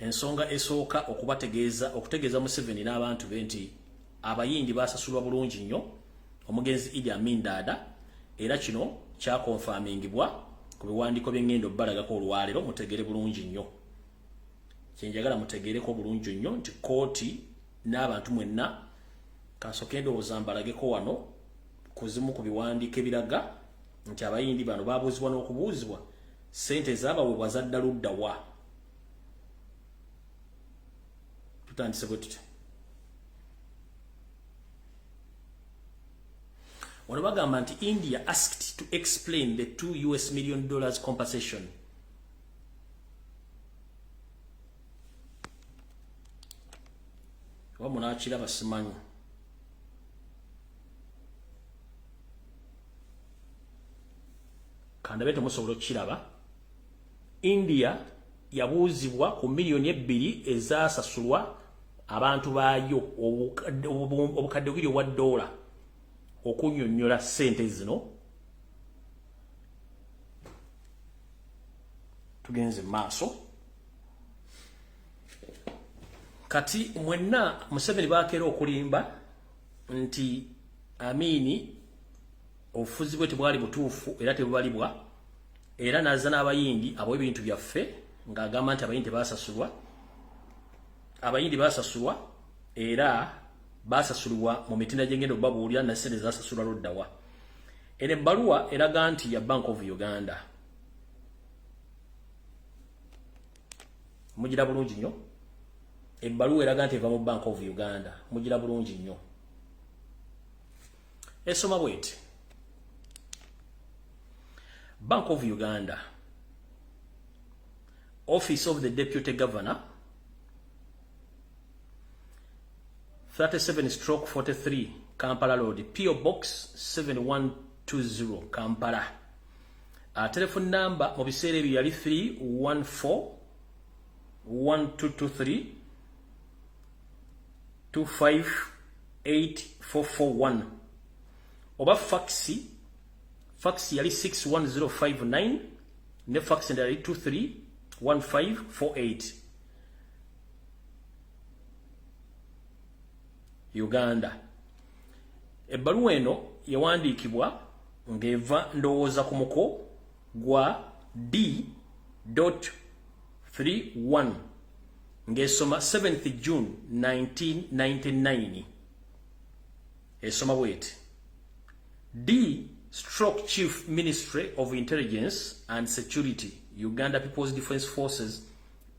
ensonga esooka okutegeeza Museveni n'abantu be nti abayindi basasulwa bulungi nnyo omugenzi Idi Amin dada, era kino kyakonfamingibwa ku biwandiiko by'engendo Obulagako olwaleero. Mutegere bulungi nnyo, kyenjagala mutegereko bulungi nnyo nti kooti n'abantu mwenna kansooke ndowooza mbalageko wano kuzimu ku biwandiiko ebiraga nti abayindi bano babuuzibwa n'okubuuzibwa ssente zaabaweebwa zadda ludda wa. Tutandise bwe tutyo. Wano bagamba nti India asked to explain the $2 million compensation. Wamunachira basimanyi. Kandabeto musobola kiraba. India yabuuzibwa ku miliyoni 2 ezasasulwa abantu baayo obukadde bw'O $1 okunnyonnyola ssente zino. Tugenze maaso. Kati mwenna Museveni bakeera okulimba nti Amini obufuzi bwe tebwali butuufu era tebubalibwa, era naza n'abayindi abo ebintu byaffe ng'agamba nti abayindi basasulwa. Abayindi basasulwa era basasulwa mu mitinda gy'engendo babuulira na ssente zasasulwa luddawa. Eno ebbaluwa eraga nti ya Bank of Uganda. Mugira bulungi nnyo. Ebbaluwa eraga nti eva mu Bank of Uganda. Mugira bulungi nnyo. Esoma bweti. Bank of Uganda, Office of the Deputy Governor, 37/43 Kampala Road, PO Box 7120 Kampala. Telephone number mu biseera ebyo yali 314-1223 258-441. Oba faxi yali 61059 ne fax yali 231548. Uganda. Ebbaluwa eno yawandiikibwa ng'eva ndowooza ku muko gwa D.31 ng'esoma 7th June 1999. Esoma bweti. D/Chief Ministry of Intelligence and Security, Uganda People's Defense Forces,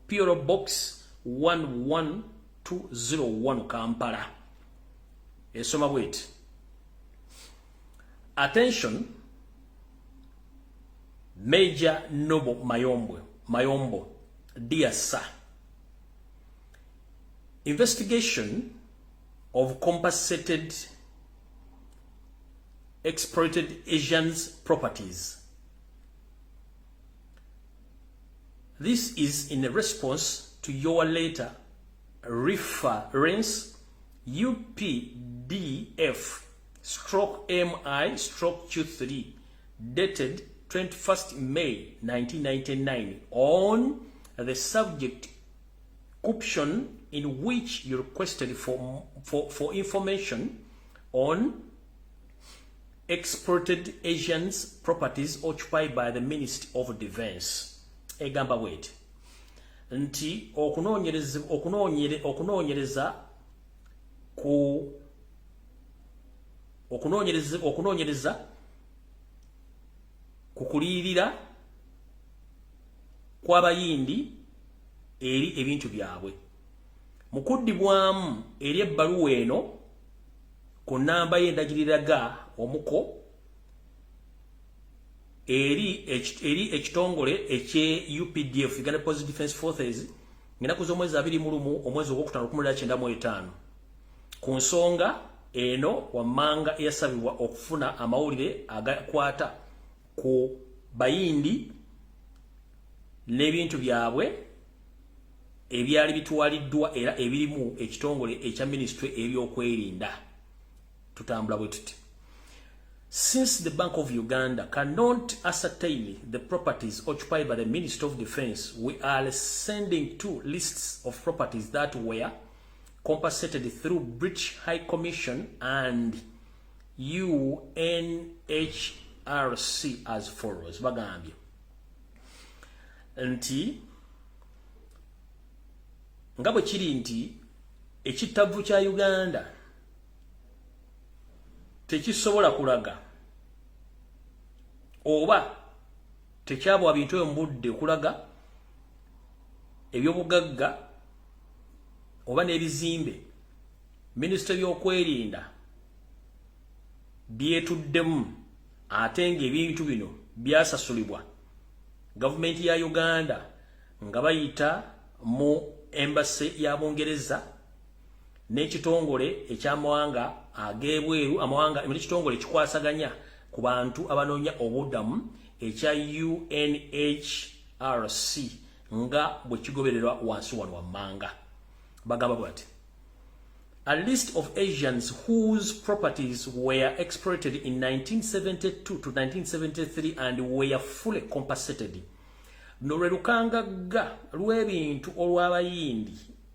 PO Box 11201 Kampala. Esoma bweti. Attention, Major Noble Mayombo, dear sir. Investigation of compensated exploited Asians' properties. This is in response to your letter reference UPDF/MI/Q3 dated 21st May 1999 on the subject caption in which you requested for information on exported Asians' properties occupied by the Ministry of Defense. Egamba wait. Nti okunoonyereza kukulirira kw'abayindi eri ebintu byabwe. Mukuddibwamu eri ebbaluwa eno ku nnamba y'endagiriraga omuko eri ekitongole ekye UPDF, Uganda People's Defense Forces, ng'ennaku z'omwezi 21 omwezi ogwokutaano 1995 ku nsonga eno wammanga eyasabibwa okufuna amawulire agakwata ku bayindi n'ebintu byabwe ebyali bitwaliddwa era ebirimu ekitongole ekya Ministry ebyokwerinda. Tutambula bwe tuti. Since the Bank of Uganda cannot ascertain the properties occupied by the Minister of Defense, we are sending 2 lists of properties that were compensated through British High Commission and UNHRC as follows. Bagambye nti nga bwe kiri nti ekitavu kya Uganda tekisobola kulaga oba tekyabwa bintu embudde kulaga ebyobugagga oba n'ebizimbe Ministry y'okwerinda byetuddemu ate ng'ebintu bino byasasulibwa gavumenti ya Uganda nga bayita mu embassy ya Bungereza n'ekitongole eky'amawanga ag'ebweru amawanga ekitongole kikwasaganya ku bantu abanoonya obuddamu ekya UNHRC nga bwe kigobererwa wansi wano wammanga. Bagamba bwati a list of Asians whose properties were exploited in 1972 to 1973 and were fully compensated. Nolwelukangagga lw'ebintu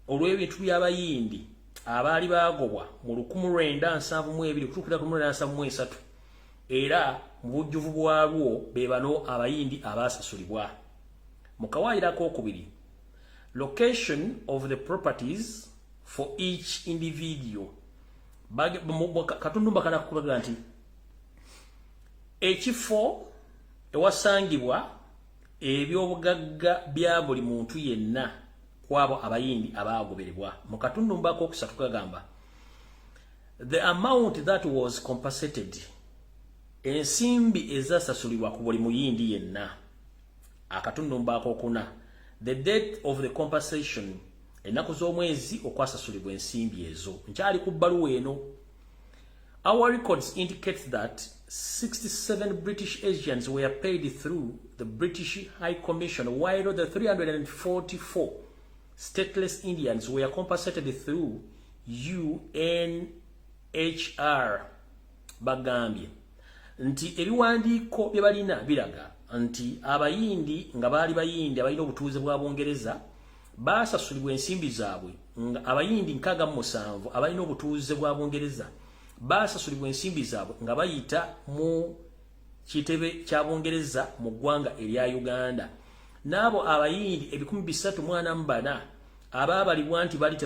olw'ebintu by'abayindi abaali baagobwa mu 1972 kutuukira ku 1973 era mu bujjuvu bwalwo be bano abayindi abaasasulibwa. Mu kawaayiro ak'okubiri, location of the properties for each individual. Katundu mbakana kulaga nti ekifo ewasangibwa ebyobugagga bya buli muntu yenna kwabo abayindi abaagobererwa. Mu katundu mbako okusatu kagamba the amount that was compensated, ensimbi ezasasulibwa ku buli muyindi yenna. Akatundu mbako okuna the date of the compensation, ennaku z'omwezi okwasasulibwa ensimbi ezo. Nkyali ku bbaluwa eno. Our records indicate that 67 British Asians were paid through the British High Commission, while the 344 stateless Indians were compensated through UNHR. Bagambye nti ebiwandiiko bye balina biraga nti abayindi nga baali bayindi abalina obutuuze bwa Bungereza baasasulibwa ensimbi zaabwe. Abayindi 67 abalina obutuuze bwa Bungereza baasasulibwa ensimbi zaabwe nga bayita mu kitebe kya Bungereza mu ggwanga erya Uganda. N'abo abayindi 344 abaabalibwa nti baali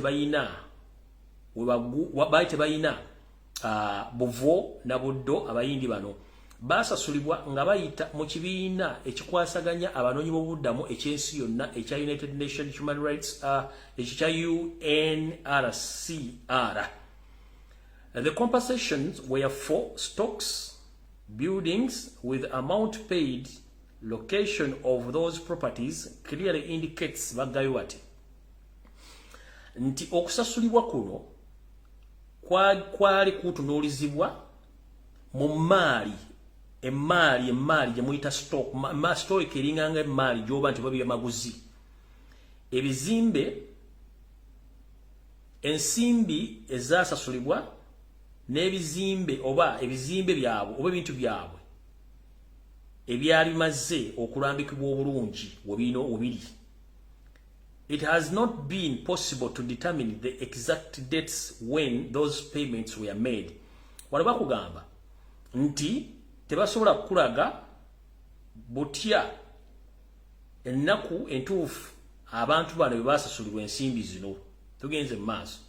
tebayina buvo na buddo, abayindi bano baasasulibwa nga bayita mu kibiina ekikwasaganya abanoonyi b'obuddamu ekyensi yonna ekya United Nations Human Rights ekya UNRCR. The compensations were for stocks, buildings, with amount paid. Location of those properties clearly indicates bagayuati nti okusasulibwa kuno kwali kutunuulizibwa mu maali emaali gye muyita stock stock eringanga emaali gyoba nti babye maguzi, ebizimbe, ensimbi ezasasulibwa n'ebizimbe oba ebizimbe byabwe oba ebintu byabwe ebyali bimaze okulambikibwa obulungi webiri. It has not been possible to determine the exact dates when those payments were made. Wano bakugamba nti tebasobola kulaga butya ennaku entuufu abantu bano bwe baasasulibwa ensimbi zino. Tugenze mu maaso.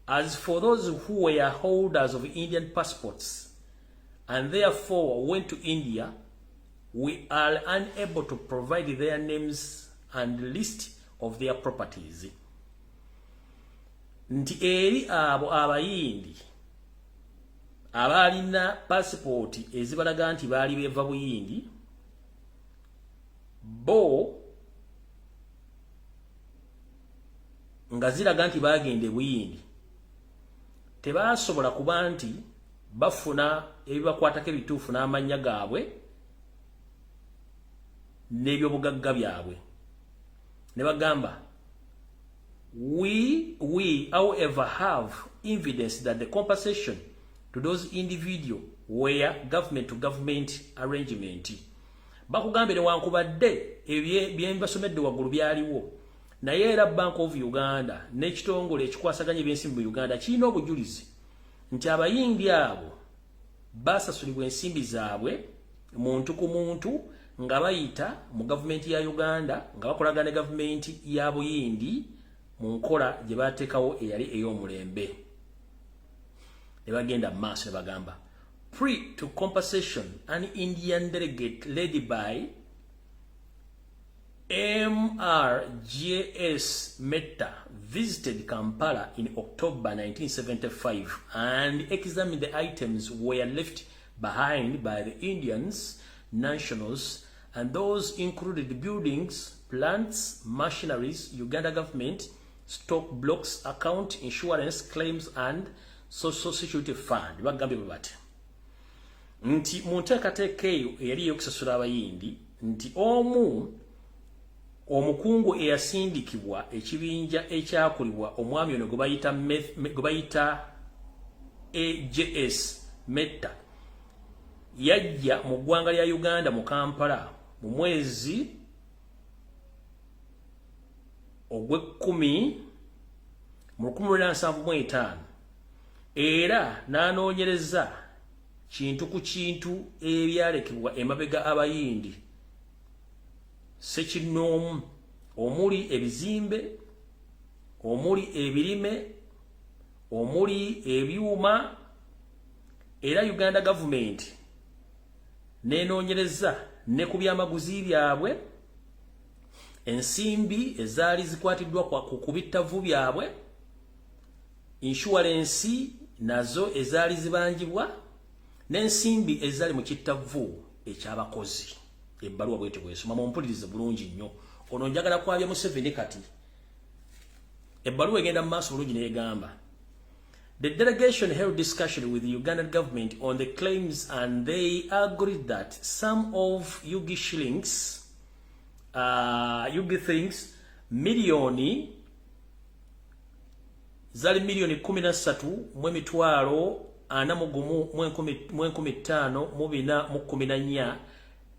As for those who were holders of Indian passports and therefore went to India, we are unable to provide their names and list of their properties. Nti eri abo abayindi abalina passport ezibalaga nti baali beva buyindi bo nga ziraga nti bagende buyindi, tebasobola kuba nti bafuna ebibakwatako ebituufu n'amannya gaabwe n'ebyobugagga byabwe. Ne bagamba we however have evidence that the compensation to those individuals where government to government arrangement. Bakugambire wankubadde ebyembasomedde waggulu byaliwo. Naye era Bank of Uganda n'ekitongole ekikwasaganya ebyensimbi mu Uganda kirina obujulizi nti abayindi abo basasulibwa ensimbi zaabwe muntu ku muntu nga bayita mu gavumenti ya Uganda nga bakolagana ne gavumenti ya Buyindi mu nkola gye bateekawo eyali ey'omulembe. Ne bagenda maaso ne bagamba pre to compensation, an Indian delegate led by MRGS Mehta visited Kampala in October 1975 and examined the items were left behind by the Indians nationals, and those included buildings, plants, machineries, Uganda government, stock blocks, account, insurance claims, and social security fund. Bagambye bati nti munteekateeka eyo eyali y'okusasula abayindi nti omukungu eyasindikibwa ekibinja ekyakulibwa omwami ono gwe bayita AJS Mehta yajja mu ggwanga lya Uganda mu Kampala mu mwezi ogw'ekkumi mu 1975 era n'anoonyereza kintu ku kintu ebyalekebwa emabega abayindi sekinoomu omuli ebizimbe, omuli ebirime, omuli ebyuma, era Uganda government nenoonyereza ne ku byamaguzi byabwe, ensimbi ezaali zikwatiddwa ku bittavu byabwe, insurance nazo ezaali zibanjibwa, n'ensimbi ezaali mu kittavu ekyabakozi. Ebbaluwa bwete bwesoma mumpulirize bulungi nnyo. Ono njagala kwabya Museveni kati. Ebbaluwa egenda mu maaso bulungi n'egamba the delegation held discussion with the Ugandan government on the claims, and they agreed that some of Yugi shillings, Yugi things, milioni zali milioni 13,415,414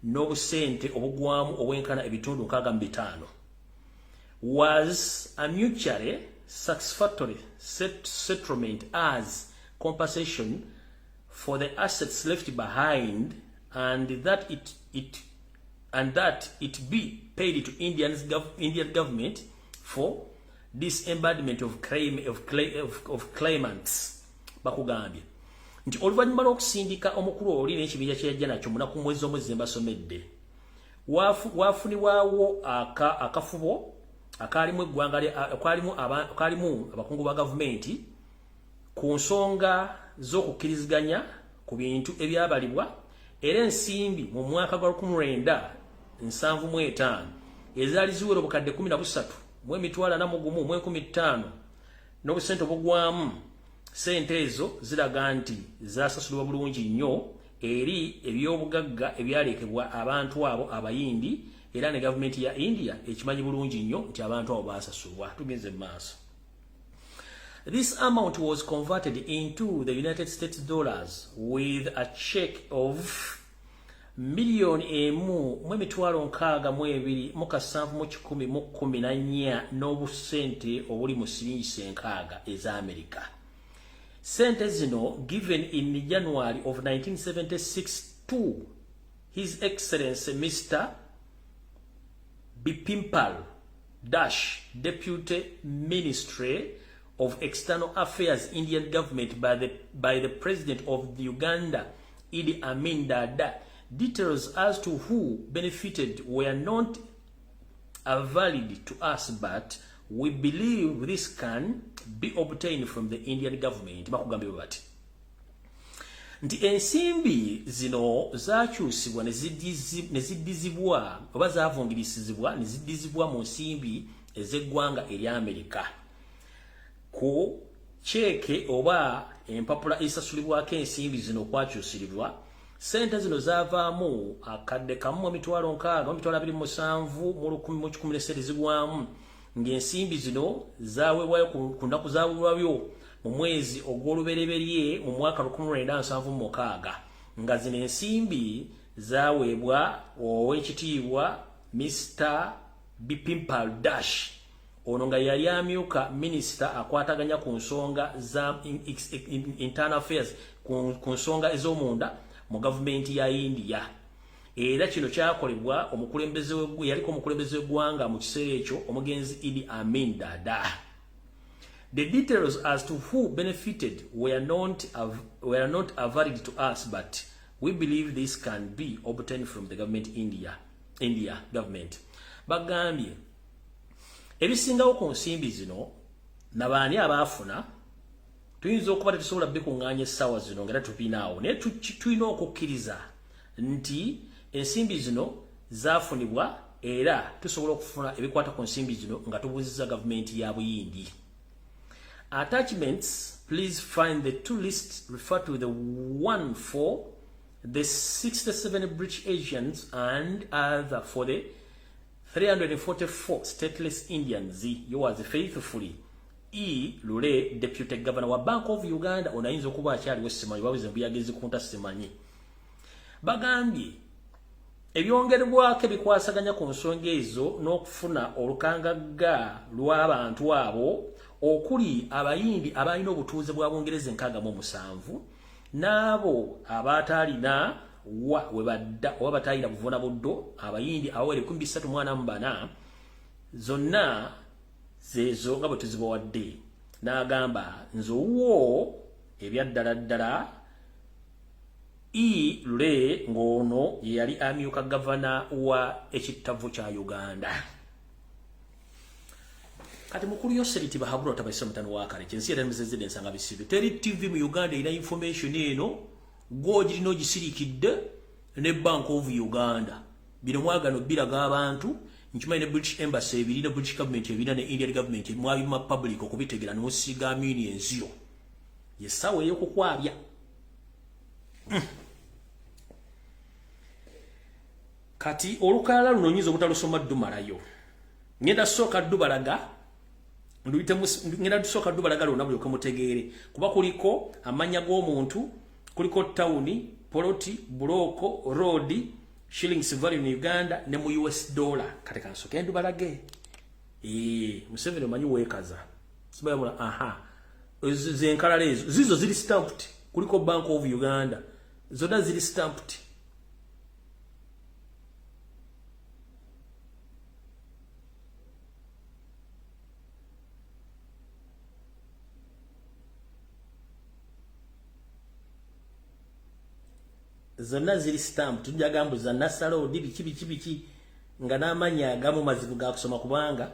n'obusente obugwamu obwenkana ebitundu 65 was a mutually satisfactory settlement as compensation for the assets left behind, and that it be paid to Indian government for disembodiment of claimants. Bakugambye nti oluvannyuma lw'okusindika omukulu oli n'ekibinja kye yajja nakyo munaku mwezi omwezi mbasomedde waafunibwawo akafubo akalimu abakungu ba gavumenti ku nsonga z'okukkiriziganya ku bintu ebyabalibwa, era ensimbi mu mwaka gwa 1975 ezaali ziwera obukadde 13 mu emitwalo 41 mu 15 n'obusente obugwamu. Sente ezo ziraga nti zasasulibwa bulungi nnyo eri ebyobugagga ebyalekebwa abantu abo abayindi, era ne gavumenti ya India ekimanyi bulungi nnyo nti abantu abo basasulwa. Tugenze maaso. This amount was converted into the United States dollars with a check of $1,622,114 n'obusente obuli mu siringi 6 ez'Amerika. Sente zino given in January of 1976 to His Excellency Mr. Bipimpal Dash, Deputy Ministry of External Affairs, Indian government by the President of the Uganda, Amin Dada. Details as to who benefited were not valid to us, but we believe this can be obtained from the Indian government. Bakugambye bati nti ensimbi zino zakyusibwa ne ziddizibwa oba zavungirisizibwa ne ziddizibwa mu nsimbi ez'eggwanga erya Amerika ku cheke oba empapula esasulibwako ensimbi zino kwakyusirirwa. Sente zino zavaamu akadde kamu emitwalo 6,27 mu 2017 zigwamu, ng'ensimbi zino zaweebwayo ku nnaku zaweebwayo mu mwezi ogw'olubereberye mu mwaka 1976 nga zino ensimbi zaweebwa ow'ekitiibwa Mr. Bipimpal Dash ono nga yali amyuka minisita akwataganya ku nsonga za internal affairs ku nsonga ez'omunda mu gavumenti ya India. Era kino kyakolebwa yaliko omukulembeze w'eggwanga mu kiseera ekyo omugenzi Idi Amin Dada. The details as to who benefited were not available to us, but we believe this can be obtained from the government India government. Bagambye ebisingawo ku nsimbi zino nabaani abaafuna tuyinza okuba tetusobola bikuŋŋaanya essaawa zino nga tupinaawo, naye tulina okukkiriza nti ensimbi zino zaafunibwa era tusobola okufuna ebikwata ku nsimbi zino nga tubuuzizza gavumenti ya Buyindi. Attachments, please find the two lists. Refer to the one for the 67 British Asians and other for the 344 stateless Indians. Yours faithfully E. Lule, Deputy Governor wa Bank of Uganda. Onayinza okuba akyali wesimanyi wabize mbuyagezi kunta simanyi. Bagambye ebyongerebwako ebikwasaganya ku nsonga ezo n'okufuna olukangagga lw'abantu abo okuli abayindi abalina obutuuze bwa Bungereza 67 n'abo abataalina oba bataalina buvuuna buddo abayindi awere 344 zonna zezo nga bwe tuzibawadde. N'agamba nzowo ebyaddala E. Lule ng'ono ye yali amyuka gavana wa ekittavu kya Uganda. Kati mukulu Yoseriti bahabula tabaisa mutano wakale chensi ya mzezede nsanga bisibe teri TV mu Uganda ina information eno goji lino gisirikidde ne Bank of Uganda bino mwagano biraga abantu nchuma ine British Embassy ebirina British government ebirina ne Indian government mwabima public okubitegera no siga Amin enzio yesawe yoko kwabya kati olukala luno nyizo obutalusoma ddumalayo ngenda soka ddubalaga ngenda soka ddubalaga lona buli okamutegeere kuba kuliko amanya g'omuntu kuliko tawuni poloti buloko road shillings value in Uganda ne mu US dollar kati kansoke ndubalage Museveni omanyi weekaza sibayamula zenkala lezo zizo zili stamped kuliko Bank of Uganda zona zili stamped zonna zili stamp tujja gambo za nasalo dibi kibi nga namanya agamu mazibu ga kusoma kubanga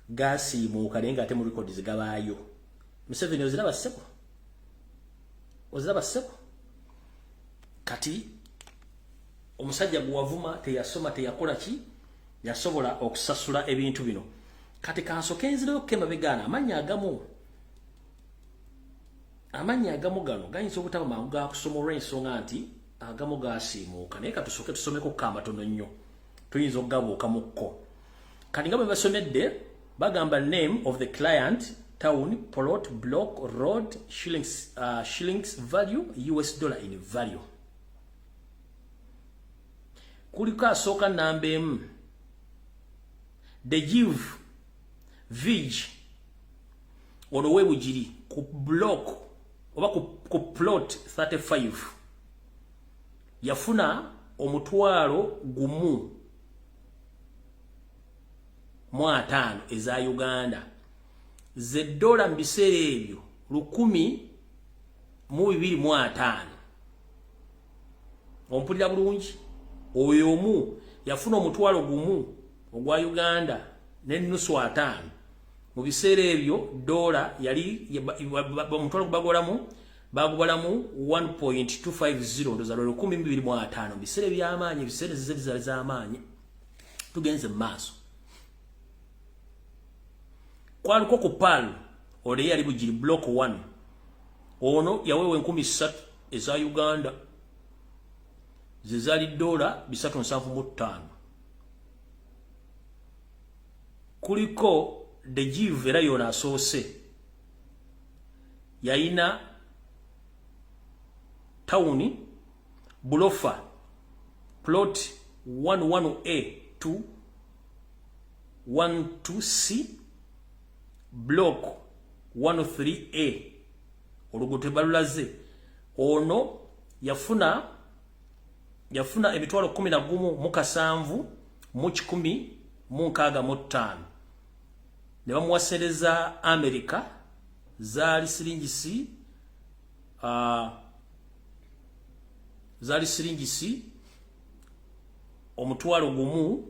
gasi mu kalenga ate mu records gabayo. Museveni oziraba seko kati omusajja guwavuma teyasoma teyakola ki yasobola okusasula ebintu bino kati kansoke nzire okema begana amanya agamu gano gayinza obutaba mangu ga kusoma olw'ensonga nti agamu gasiimuuka naye katusoke tusomeko kamatono nnyo tuyinza okugabuuka mukko kati nga bwe basomedde bagamba name of the client town plot block road shillings value US dollar in value kuliko asooka namba emu the give vig ono webugiri ku block oba ku plot 35 yafuna omutwalo gumu mu 5 eza Uganda ze dola mbiseera ebyo 1,205 ompulira bulungi oyo omu yafuna omutwalo gumu ogwa Uganda n'ennusu 5 mu biseera ebyo dola yali omutwalo bagubalamu 1.250 ndoza 1,205 biseera by'amaanyi biseera zizali z'amaanyi tugenze mu maaso kwaliko ku PAL ole yali bugiri block 1 ono yawewe 3,000 eza Uganda zizali dola 375 kuliko de give era yona asoose yayina tawuni Bulofa plot 11A to 12C block 103A oluguudo balulaze ono yafuna emitwalo 11 mu 165 ne bamuwasereza America zali siringisi omutwalo gumu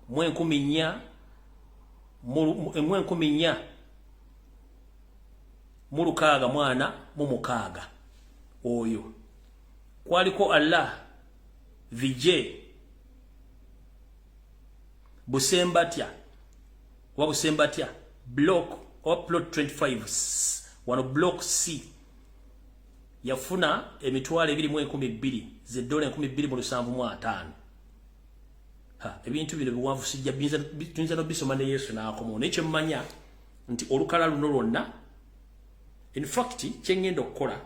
mu 14 mu lukaaga mwana mu mukaaga oyo kwaliko Allah Vijay Busembatya block or plot 25 wano block C yafuna emitwalo 212 $12,000 mu 705 ebintu bino biwanvu sijja tuyinza no bisoma ne Yesu n'akomawo nekyo mmanya nti olukala luno lwonna in fact kyengenda okukola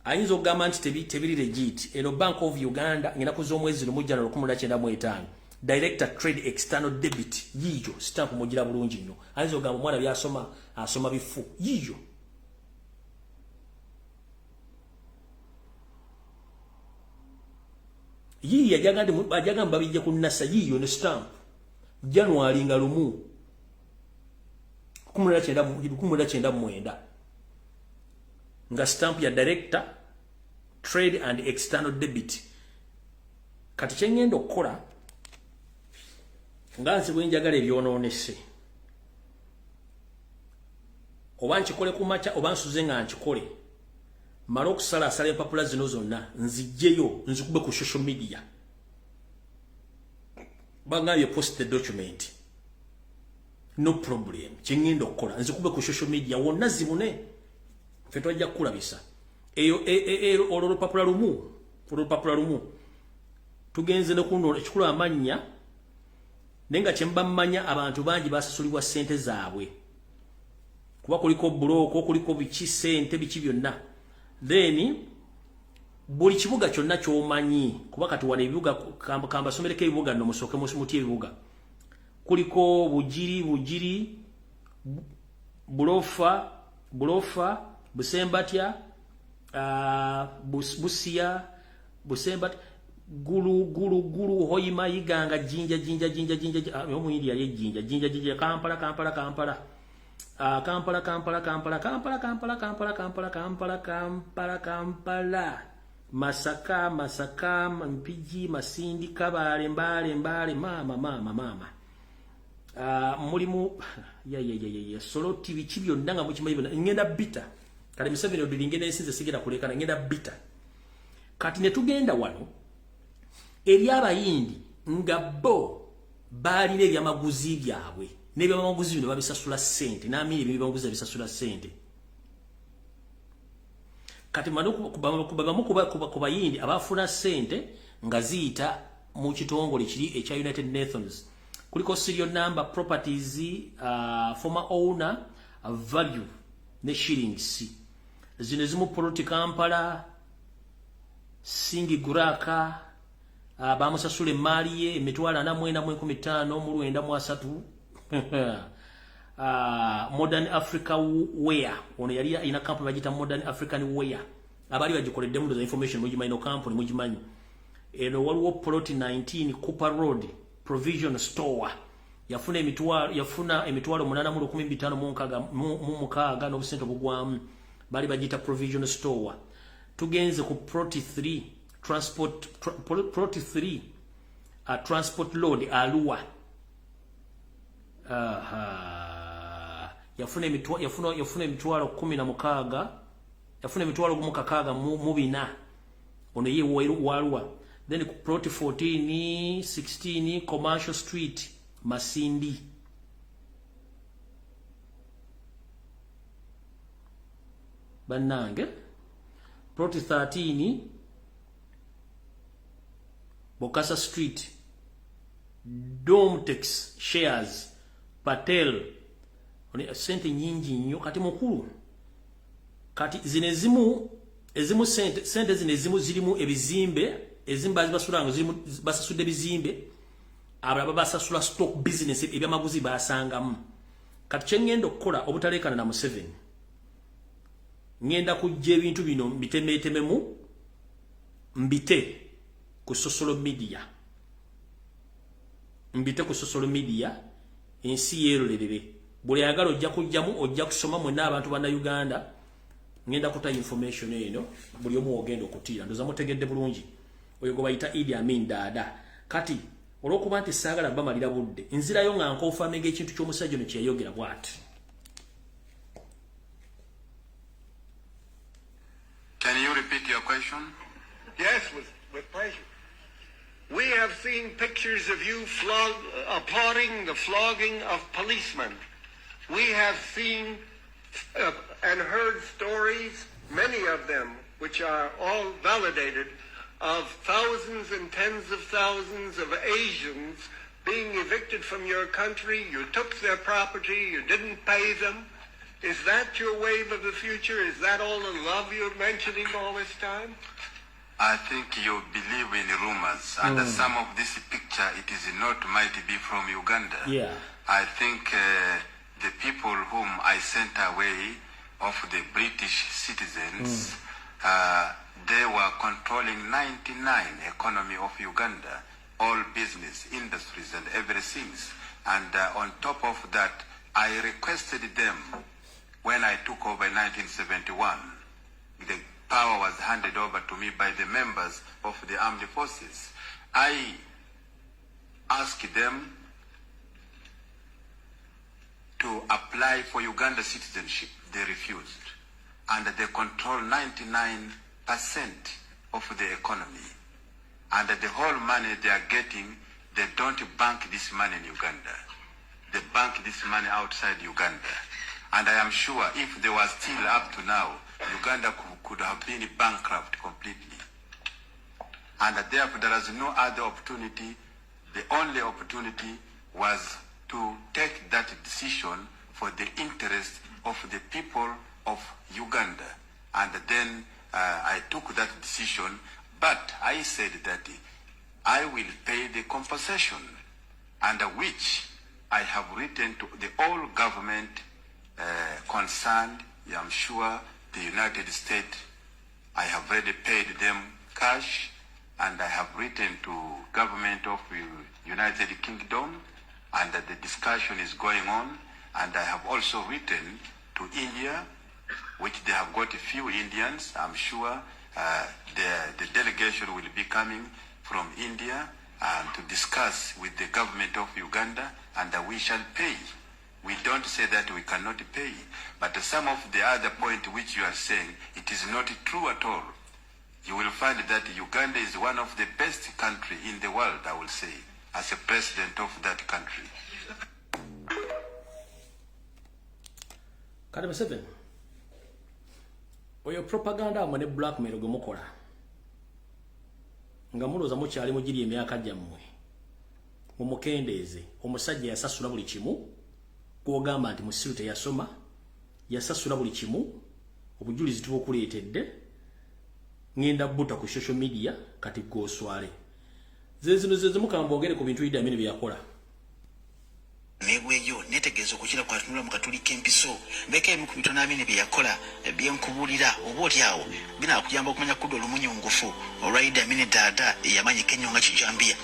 ayinza okugamba nti tebiri legit eno Bank of Uganda ngenda kuz'omwezi 1995 Director Trade External Debit yiyo stamp mugira bulungi nnyo ayinza okugamba mwana byasoma asoma bifu yiyo ajagamba babijja kunnasa yiyo ne stamp January nga 1999 nga stamp ya Director Trade and External Debit kati kyengenda okukola nga nze bwe njagala ebyonoonese oba nkikole ku makya oba nsuze nga nkikole mala okusalaasala empapula zino zonna nzijjeyo nzikube ku social media bangambye post the document no problem kyengenda okukola nzikube ku social media wonna zibune ffe twajja kukulabisa eyo olwo olupapula lumu tugenze nokuno ekikulu amannya naye nga kyemba mmanya abantu bangi basasulibwa ssente zaabwe kuba kuliko buloko kuliko biki ssente biki byonna then buli kibuga kyonna kyomanyi kuba kati wano ebibuga kamba somereko ebibuga nno musooke muti ebibuga kuliko bugiri bulofa Busembatya Busia Busembatya gulu hoyima yiganga jinja omuyindi yali jinja Kampala Masaka Mpigi Masindi Kabale Mbale mama mulimu solo TV kibyo ndanga mu kimayibo ngenda bita kale miseveni odilingene sinze sigera kulekana ngenda bita kati ne tugenda wano eri abayindi nga bo bali ne byamaguzi byabwe ne byamaguzi bino babisasula sente na Amin byamaguzi babisasula sente kati manuku kuba yindi abafuna sente nga ziyita mu kitongole kiri ekya United Nations kuliko serial number properties former owner value ne shillings zino zimu poloti Kampala singi guraka bamusasule mali ye emitwala na 415 mu 933 Modern Africa Wear ono yali ina company bagita Modern African Wear abali bagikoledde mu information mujimanyi no company mujimanyi eno waliwo poloti 19 Cooper Road Provision Store yafuna emitwalo 815 mu mukaaga n'obusente bugwamu bali bagita Provision Store tugenze ku plot 3 transport load Alua yafuna emitwalo 16 yafuna emitwalo 16 mu bina ono ye walwa then plot 14 16 Commercial Street Masindi banange plot 13 Bokassa Street Domtex Shares Patel sente nyingi nnyo kati mukulu kati zinezimu ezimu sente zino ezimu zirimu ebizimbe ezimu bazibasulanga basasudde bizimbe abalaba basasula stock business ebyamaguzi basangamu kati kyengenda okukola obutalekana na Museveni ngenda kujja ebintu bino mbitemetememu mbite ku social media ensi yerolerere buli ayagala ojja kujjamu ojja kusoma mwenna abantu bana Uganda ngenda kuta information eno buli omu ogenda okutiira ndoza mutegedde bulungi oyo gwe bayita Idi Amin dada kati olwokuba nti saagala bamalira budde nzirayo nga nkonfamega ekintu ky'omusajja ono kyeyayogera bw'ati. Can you repeat your question? Yes, with pleasure. We have seen pictures of you applauding the flogging of policemen. We have seen and heard stories, many of them, which are all validated, of thousands and tens of thousands of Asians being evicted from your country. You took their property, you didn't pay them. Is that your wave of the future? Is that all the love you're mentioning all this time? I think you believe in rumors, and some of this picture, it is not might be from Uganda. Yeah. I think the people whom I sent away of the British citizens, they were controlling 99 economy of Uganda, all business, industries, and everything. And on top of that, I requested them when I took over in 1971. The power was handed over to me by the members of the armed forces. I asked them to apply for Uganda citizenship. They refused. And they control 99% of the economy. And the whole money they are getting, they don't bank this money in Uganda. They bank this money outside Uganda. And I am sure if they were still up to now, Uganda could have been bankrupt completely. And therefore there is no other opportunity. The only opportunity was to take that decision for the interest of the people of Uganda. And then I took that decision, but I said that I will pay the compensation, and which I have written to the whole government concerned. I'm sure the United States, I have already paid them cash, and I have written to government of United Kingdom, and the discussion is going on. And I have also written to India, which they have got a few Indians. I'm sure the delegation will be coming from India to discuss with the government of Uganda, and we shall pay. We don't say that we cannot pay, but some of the other point which you are saying, it is not true at all. You will find that Uganda is one of the best country in the world, I will say, as a president of that country. Kati Museveni oyo propaganda amwe ne blackmail gwe mukola nga mulooza mukyali mugiri emyaka gyammwe mumukendeeze omusajja yasasula buli kimu gwogamba nti musiru teyasoma yasasula buli kimu obujulizi tubukuleetedde ngenda buta ku social media kati gwoswale zezino mukamba boogere ku bintu Idi Amin bye yakola Negweyo netegezo kukira kwatunula mu katuli kempiso mbeka emu kubitona Amin bye yakola byenkubulira oboti awo bina kuyamba okumanya kudo lumunyungufu olwaida Amin dada yamanyi Kenya nga kijambia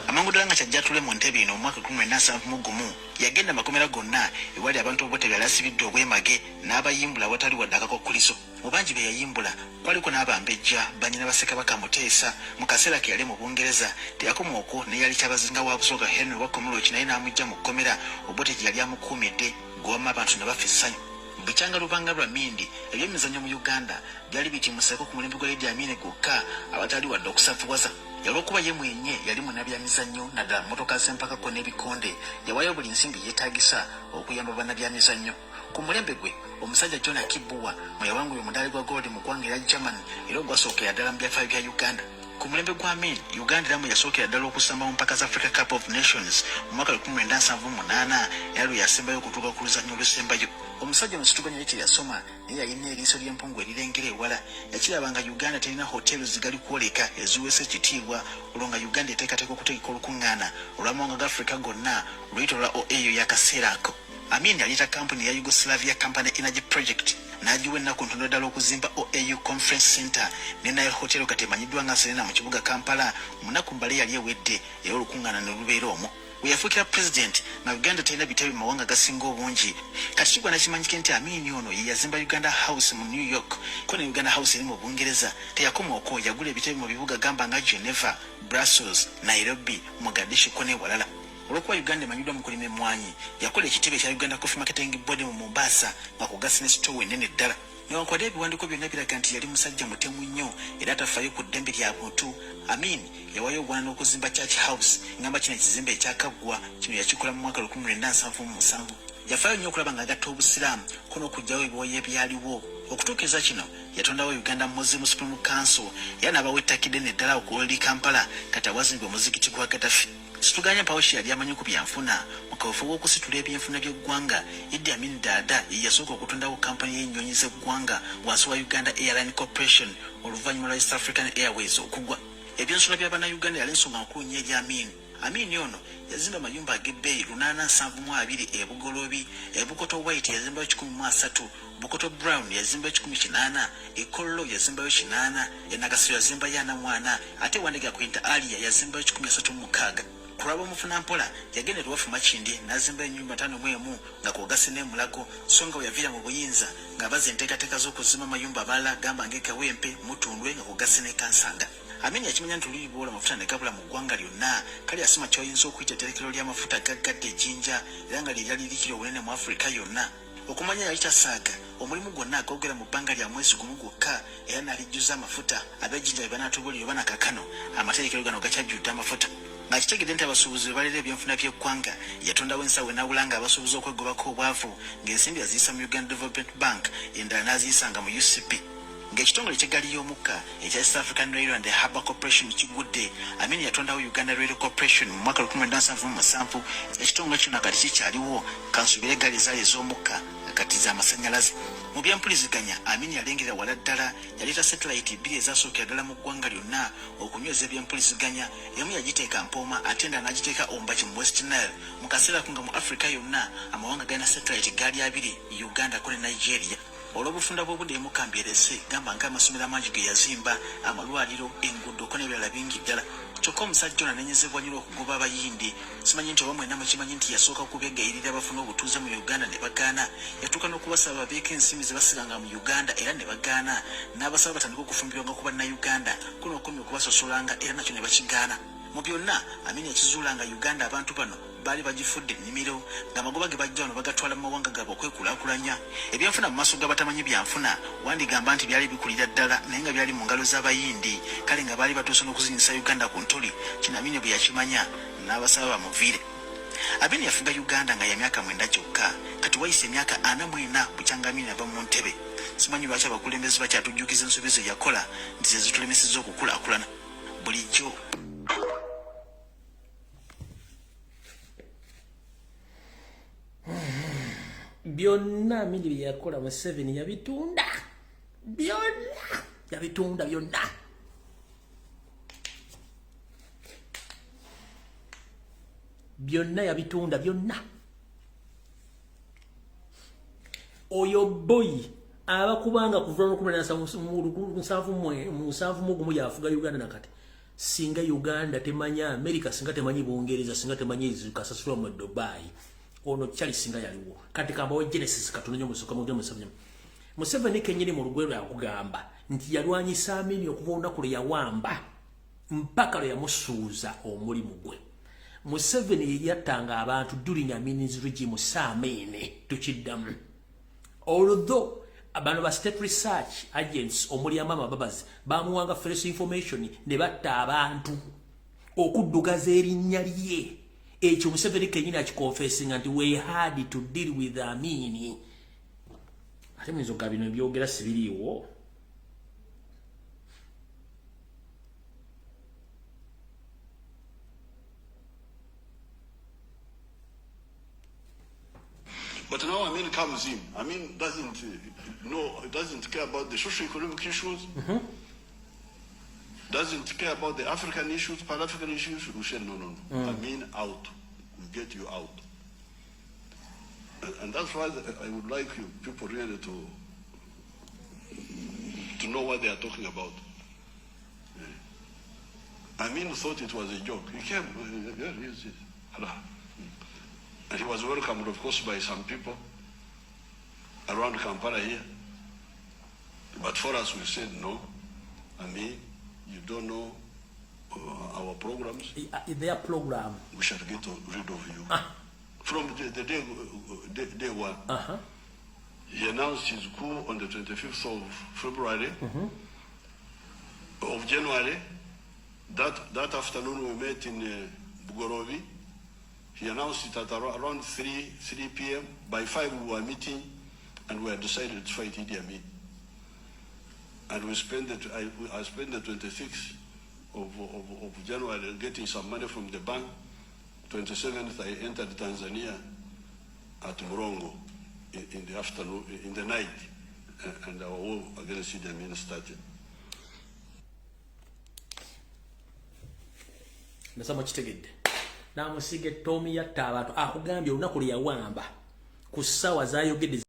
amangudanga kyajjatule mu ntebe ino mwaka 1971 yagenda makomera gonna ewali abantu obote byalasibidde obwemage n'abayimbula watali wadaka ko kuliso mubanji be yayimbula kwaliko n'abambejja banyina baseka bakamuteesa mu kaseera ke yali mu Bungereza teyakoma okwo ne yali kyabazinga wa busoga Henry wakomulo kinayi n'amujja mu komera obote yali amukumidde goma abantu nabafa essanyu bichanga lubanga lwa mindi ebyemizanyo mu Uganda byali bitimuseko ku mulembe gwa Idi Amin gokka abatali wadde okusafuwaza yalwokuba ye mwenye yali munabyamizanyo naddala motoka z'empaka ko n'ebikonde yawayo buli nsimbi yeetagisa okuyamba bannabyamizanyo ku mulembe gwe omusajja John Kibuwa mwe yawanguye omuddaali gwa gold mu ggwanga erya Germany era ogwasooka yaddala mu byafaayo bya Uganda Ku mulembe gwa Amin, Uganda eramu yasookera ddala okusamba mu mpaka za Africa Cup of Nations mu mwaka 1978 era lwe yasembayo okutuuka ku luzannya olusembayo. Omusajja musituganya ekiri yasoma naye yalina eriiso ly'empungu erirengera ewala. Yakirabanga Uganda terina hotelu zigali kwoleka eziweesa ekitiibwa olwo nga Uganda eteekateeka okutegeka olukuŋŋaana olw'amawanga ga Africa gonna luyito lwa OAU y'akaseera ako. Amin yaleeta kampuni ya Yugoslavia Company Energy Project n'agiwa ennaku ntono ddala okuzimba OAU Conference Center ne Nile Hotel kati emanyiddwa nga Serena mu kibuga Kampala mu nnaku mbale yali ewedde era olukuŋŋaana ne lubeera omwo. We yafuukira president na Uganda terina bitebe mu mawanga gasinga obungi. Kati kigwa nakimanyike nti Amin ono ye yazimba Uganda House mu New York ko ne Uganda House eri mu Bungereza teyakoma okwo yagula ebitebe mu bibuga gamba nga Geneva, Brussels, Nairobi, Mogadishu ko ne walala. Olwokuba Uganda emanyiddwa mu kulima emmwanyi yakola ekitebe ekya Uganda Coffee Marketing Board mu Mombasa nga kugasa ne store ennene ddala. Newankubadde ebiwandiiko byonna biraga nti yali musajja mutemu nnyo era atafaayo ku ddembe lya muntu. Amin yawaayo ogwana n'okuzimba Church House ngamba kino ekizimbe ekyakaggwa kino yakikola mu mwaka 1977. Yafaayo nnyo okulaba nga agatta obusiraamu ko n'okuggyawo ebiwayi ebyaliwo. Okutuukiriza kino yatondawo Uganda Muslim Supreme Council era n'abawa ettakidde neddala okuwoli Kampala kati awazimba omuzikiti gwa Gaddafi. Situganya Pawoshi yali amanyi ku byanfuna mu kaweefube w'okusitula ebyenfuna by'eggwanga. Idi Amin Dada ye yasooka okutondawo kampani y'ennyonyi z'eggwanga wansi wa Uganda Airline Corporation oluvannyuma lwa East African Airways okugwa. Ebyensula bya bannayuganda yali ensonga nkulu nnyo eri Amin. Amin ono yazimba amayumba ag'ebbeeyi 872 e Bugolobi, e Bukoto White yazimbayo 103, Bukoto Brown yazimbayo 18, e Kollo yazimbayo 8, e Nagasero yazimbayo 44, ate Wandega Quinta Alia yazimbayo 36. Kuraba omufuna mpola yagenda tuwafu Makindi n'azimba ennyumba 5 nga kwogase n'emulago songa yavira mu buyinza ng'abaze enteekateeka z'okuzimba amayumba abalala gamba ng'ekawempe Mutundwe nga kwogase ne Kansanga. Amin yakimanya nti oluli bwola amafuta ne gabula mu ggwanga lyonna kali asima ky'oyinza okuyita etterekero ly'amafuta gaggadde ejjinja era nga lyali likiri obunene mu Afrika yonna. Okumanya yali tasaaga omulimu gwonna agogera mu bbanga lya mwezi gumu gwokka era n'alijjuza amafuta ab'ejjinja bye banaatubulira bana kakano amaterekero gano gakyajjudde amafuta. Nga kitegedde nti abasuubuzi balera ebyenfuna by'eggwanga yatondawo ensawo enawula nga abasuubuzi okwegobako obwavu ng'ensimbi yaziyisa mu Uganda Development Bank endala n'aziyisanga mu UCP. Ng'ekitongole ky'eggaali y'omukka ekya East African Rail and Harbour Corporation kigudde, Amin yatondawo Uganda Rail Corporation mu mwaka 1977. Ekitongole kino kati kikyaliwo kansubira eggaali zaali ez'omukka kati z'amasannyalaze. Mu byempuliziganya Amin yalengera wala ddala yaleeta satellite 2 ezasookera ddala mu ggwanga lyonna okunyweza ebyempuliziganya. Emu yagiteeka Mpooma ate endala n'agiteeka Ombaki mu West Nile. Mu kaseera ako nga mu Afrika yonna amawanga galina satellite gaali 2, Uganda ko ne Nigeria. Olw'obufunda bw'obudde Lumbuye Alese gamba ng'amasomero amangi ge yazimba, amalwaliro, enguudo ko n'ebirala bingi ddala. Kyokka omusajja ono anenyezebwa nnyo okugoba abayindi. Simanyi nti oba mwenna mukimanyi nti yasooka kubegayirira abafuna obutuuze mu Uganda ne bagaana. Yatuuka n'okubasaba babeeko ensimbi ze basiganga mu Uganda era ne bagaana. N'abasaba batandika okufumbirwanga ku bannayuganda ko n'okumya okubasosolanga era nakyo ne bakigaana. Mu byonna Amin yakizuulanga Uganda abantu bano baali bagifudde ennimiro ng'amagoba ge bajja wano bagatwala mu mawanga gaabwe okwekulaakulanya. Ebyenfuna mu maaso g'abatamanyi byanfuna wandigamba nti byali bikulira ddala naye nga byali mu ngalo z'abayindi kale nga baali batuuse n'okuzinyisa Uganda ku ntuli. Kino Amin bwe yakimanya n'abasaba bamuviire. Amin yafuga Uganda nga ya myaka 9 kyokka kati wayise emyaka 44 bukyanga Amin ava mu ntebe. Simanyi lwaki abakulembeze bakyatujjukiza ensobi ze yakola nti ze zitulemesezza okukulaakulana bulijjo. Byonna Amin bye yakola mu 7 yabitunda. Byonna yabitunda byonna. Byonna yabitunda byonna. Oyo boy abakubanga kuva mu 1977 yafuga Uganda nakati. Singa Uganda temanya America, singa temanyi Bungereza, singa temanyi Yasasula mu Dubai. Ono kyali singa yaliwo. Kati kambawo Genesis katonyo musoka mu 2007. Museveni kenyini mu lugwero yakugamba nti yalwanyisa Amin okuva kule yawamba mpaka lwe yamusuuza omulimu gwe. Museveni yattanga abantu during Amin's regime Samene tukiddamu. Although abantu ba state research agents omuli amama babazi bamuwanga fresh information ne batta abantu okuddugaza erinnya lye. Ekyo Museveni kenyini akikonfessing nti we had to deal with Amin. Ate mwizoga bino byogera sibiriiwo. But now Amin comes in. Amin doesn't care about the socio-economic issues. Doesn't care about the African issues, Pan-African issues. We said, no. Amin out. We get you out. And that's why I would like you people really to know what they are talking about. Amin thought it was a joke. He came, and he was welcomed, of course, by some people around Kampala here. But for us, we said, no, Amin, you don't know our programs. Their program. We shall get rid of you. From the day one. He announced his coup on the 25th of February, of January. That afternoon we met in Bugorovi. He announced it at around 3 p.m. By 5 we were meeting and we had decided to fight Idi Amin. And I spent the 26th of January getting some money from the bank. 27th I entered Tanzania at Murongo in the afternoon, in the night, and our war against Idi Amin started. Nasema kitegedde namusige Tommy yatta abantu akugambye olunaku lye yawamba ku ssaawa zaayogedde